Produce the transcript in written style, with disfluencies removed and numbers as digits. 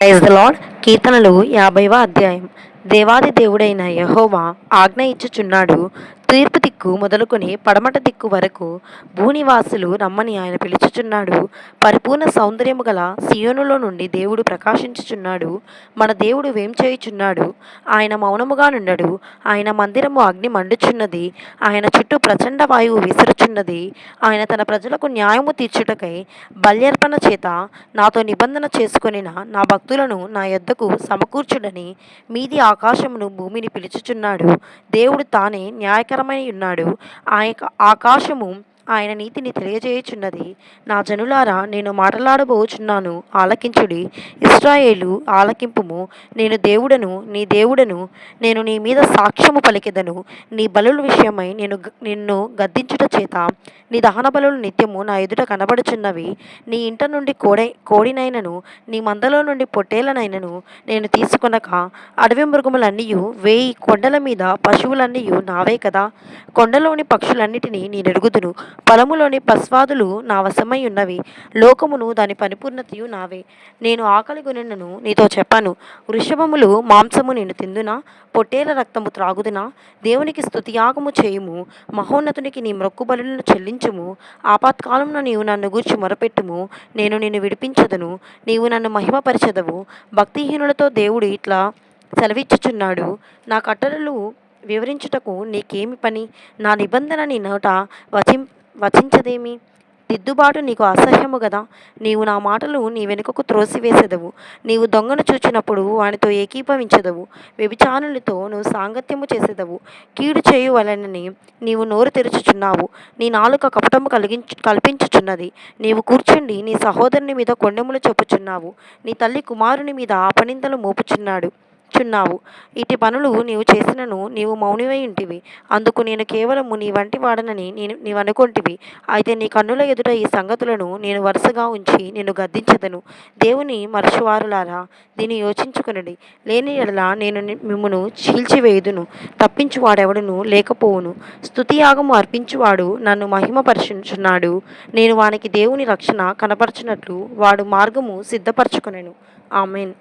Praise the lord. కీర్తనలు 50వ అధ్యాయం. దేవాది దేవుడైన యెహోవా ఆజ్ఞ ఇచ్చుచున్నాడు. తూర్పు దిక్కు మొదలుకొని పడమట దిక్కు వరకు భూనివాసులు రమ్మని ఆయన పిలుచుచున్నాడు. పరిపూర్ణ సౌందర్యము గల సియోనులో నుండి దేవుడు ప్రకాశించుచున్నాడు. మన దేవుడు వేం చేయుచున్నాడు. ఆయన మౌనముగా నుండడు. ఆయన మందిరము అగ్ని మండుచున్నది. ఆయన చుట్టూ ప్రచండ వాయువు విసురుచున్నది. ఆయన తన ప్రజలకు న్యాయము తీర్చుటకై బల్యర్పణ చేత నాతో నిబంధన చేసుకొనిన నా భక్తులను నా యొద్దకు సమకూర్చుడని మీది ఆకాశమును భూమిని పిలుచుచున్నాడు. దేవుడు తానే న్యాయకరమై ఉన్నాడు. ఆకాశము ఆయన నీతిని తెలియజేయుచున్నది. నా జనులారా, నేను మాటలాడబోచున్నాను, ఆలకించుడి. ఇశ్రాయేలు, ఆలకింపుము. నేను దేవుడను, నీ దేవుడను. నేను నీ మీద సాక్ష్యము పలికెదను. నీ బలుల విషయమై నిన్ను గద్దించుట చేత నీ దహన బలులు నిత్యము నా ఎదుట కనబడుచున్నవి. నీ ఇంట నుండి కోడినైనను నీ మందలో నుండి పొట్టేలనైనను నేను తీసుకొనక అడవి మృగములన్నీయు 1000 కొండల మీద పశువులన్నీయు నావే కదా. కొండలోని పక్షులన్నిటినీ నేనెరుగుదును. పొలములోని పస్వాదులు నా వశమై ఉన్నవి. లోకమును దాని పరిపూర్ణతయు నావే. నేను ఆకలిగొనినను నీతో చెప్పాను. వృషభములు మాంసము నేను తిందునా? పొట్టేల రక్తము త్రాగుదునా? దేవునికి స్తుతియాగము చేయుము. మహోన్నతునికి నీ మ్రొక్కుబలులను చెల్లించుము. ఆపత్కాలమున నీవు నన్ను గూర్చి మొరపెట్టుము. నేను నిన్ను విడిపించదను. నీవు నన్ను మహిమపరచెదవు. భక్తిహీనులతో దేవుడు ఇట్లా సెలవిచ్చుచున్నాడు. నా కట్టడలు వివరించుటకు నీకేమి పని? నా నిబంధన నీ నోట వచించదేమి? దిద్దుబాటు నీకు అసహ్యము గదా. నీవు నా మాటలు నీ వెనుకకు త్రోసివేసెదవు. నీవు దొంగను చూచినప్పుడు వానితో ఏకీభవించదవు. వ్యభిచారులతో నువ్వు సాంగత్యము చేసేదవు. కీడు చేయువలనని నీవు నోరు తెరుచుచున్నావు. నీ నాలుక కపటము కల్పించుచున్నది. నీవు కూర్చుండి నీ సహోదరుని మీద కొండెములు చెప్పుచున్నావు. నీ తల్లి కుమారుని మీద అపనిందలు మోపుచున్నావు. ఇటు పనులు నీవు చేసినను నీవు మౌనివై ఉంటివి. అందుకు నేను కేవలము నీ వంటి వాడనని నీవు అనుకొంటివి. అయితే నీ కన్నుల ఎదుట ఈ సంగతులను నేను వరుసగా ఉంచి నిన్ను గద్దించదను. దేవుని మరచువారులారా, దీన్ని యోచించుకొనుడి. లేని ఎడల నేను మిమ్మును చీల్చివేయుదును. తప్పించువాడెవడును లేకపోవును. స్తుతియాగము అర్పించువాడు నన్ను మహిమపరచుచున్నాడు. నేను వానికి దేవుని రక్షణ కనపరచునట్లు వాడు మార్గము సిద్ధపరచుకొనెను. ఆమేన్.